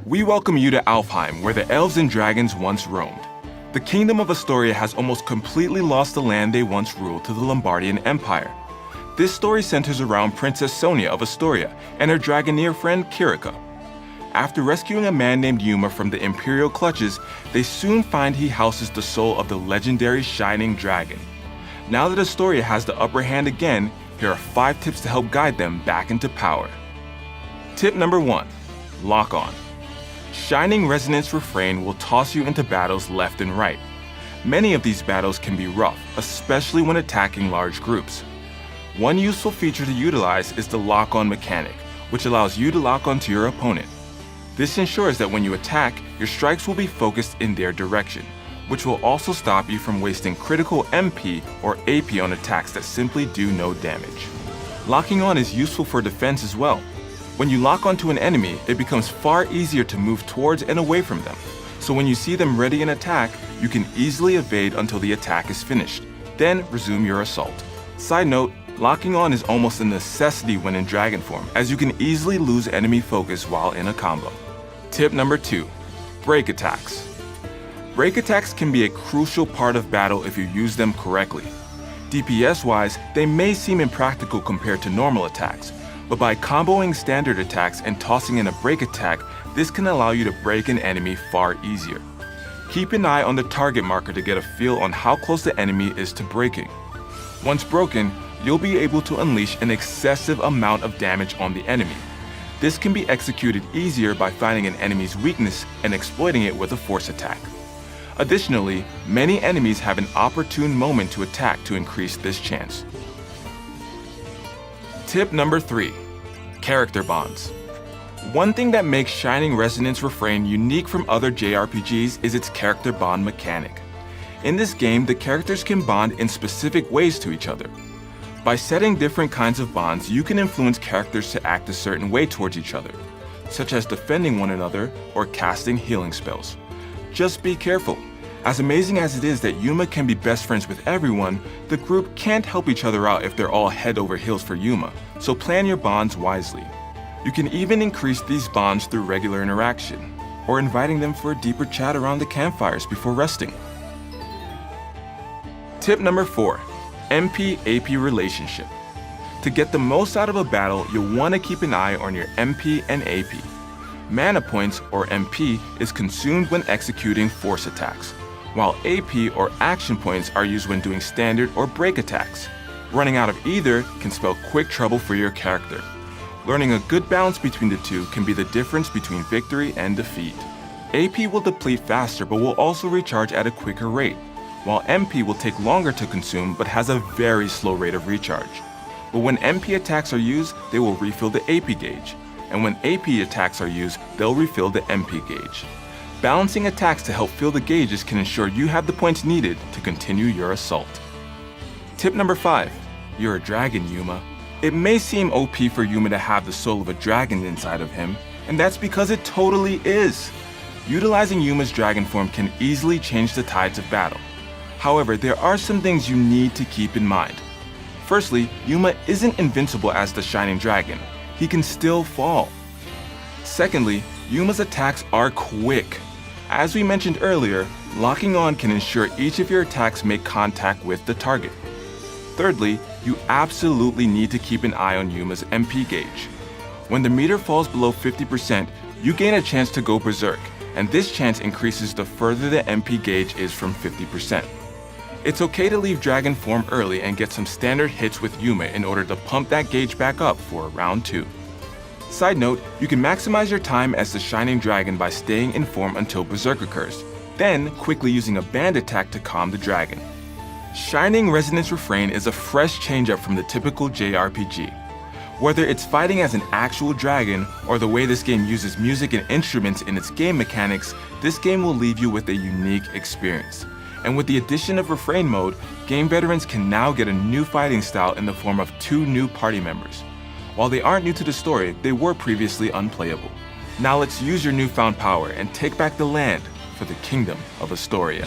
We welcome you to Alfheim, where the elves and dragons once roamed. The kingdom of Astoria has almost completely lost the land they once ruled to the Lombardian Empire. This story centers around Princess Sonia of Astoria and her dragoneer friend Kirika. After rescuing a man named Yuma from the Imperial clutches, they soon find he houses the soul of the legendary Shining Dragon. Now that Astoria has the upper hand again, here are 5 tips to help guide them back into power. Tip number 1. Lock on. Shining Resonance Refrain will toss you into battles left and right. Many of these battles can be rough, especially when attacking large groups. One useful feature to utilize is the lock-on mechanic, which allows you to lock onto your opponent. This ensures that when you attack, your strikes will be focused in their direction, which will also stop you from wasting critical MP or AP on attacks that simply do no damage. Locking on is useful for defense as well. When you lock onto an enemy, it becomes far easier to move towards and away from them. So when you see them ready in attack, you can easily evade until the attack is finished. Then resume your assault. Side note, locking on is almost a necessity when in dragon form, as you can easily lose enemy focus while in a combo. Tip number 2. Break attacks. Break attacks can be a crucial part of battle if you use them correctly. DPS-wise, they may seem impractical compared to normal attacks, but by comboing standard attacks and tossing in a break attack, this can allow you to break an enemy far easier. Keep an eye on the target marker to get a feel on how close the enemy is to breaking. Once broken, you'll be able to unleash an excessive amount of damage on the enemy. This can be executed easier by finding an enemy's weakness and exploiting it with a force attack. Additionally, many enemies have an opportune moment to attack to increase this chance. Tip number 3. Character bonds. One thing that makes Shining Resonance Refrain unique from other JRPGs is its character bond mechanic. In this game, the characters can bond in specific ways to each other. By setting different kinds of bonds, you can influence characters to act a certain way towards each other, such as defending one another or casting healing spells. Just be careful. As amazing as it is that Yuma can be best friends with everyone, the group can't help each other out if they're all head over heels for Yuma, so plan your bonds wisely. You can even increase these bonds through regular interaction, or inviting them for a deeper chat around the campfires before resting. Tip number 4. MP-AP relationship. To get the most out of a battle, you'll want to keep an eye on your MP and AP. Mana points, or MP, is consumed when executing force attacks, while AP or action points are used when doing standard or break attacks. Running out of either can spell quick trouble for your character. Learning a good balance between the two can be the difference between victory and defeat. AP will deplete faster but will also recharge at a quicker rate, while MP will take longer to consume but has a very slow rate of recharge. But when MP attacks are used, they will refill the AP gauge, and when AP attacks are used, they'll refill the MP gauge. Balancing attacks to help fill the gauges can ensure you have the points needed to continue your assault. Tip number 5. You're a dragon, Yuma. It may seem OP for Yuma to have the soul of a dragon inside of him, and that's because it totally is. Utilizing Yuma's dragon form can easily change the tides of battle. However, there are some things you need to keep in mind. Firstly, Yuma isn't invincible as the Shining Dragon. He can still fall. Secondly, Yuma's attacks are quick. As we mentioned earlier, locking on can ensure each of your attacks make contact with the target. Thirdly, you absolutely need to keep an eye on Yuma's MP gauge. When the meter falls below 50%, you gain a chance to go berserk, and this chance increases the further the MP gauge is from 50%. It's okay to leave dragon form early and get some standard hits with Yuma in order to pump that gauge back up for round 2. Side note, you can maximize your time as the Shining Dragon by staying in form until berserk occurs, then quickly using a band attack to calm the dragon. Shining Resonance Refrain is a fresh change-up from the typical JRPG. Whether it's fighting as an actual dragon or the way this game uses music and instruments in its game mechanics, this game will leave you with a unique experience. And with the addition of Refrain mode, game veterans can now get a new fighting style in the form of 2 new party members. While they aren't new to the story, they were previously unplayable. Now let's use your newfound power and take back the land for the kingdom of Astoria.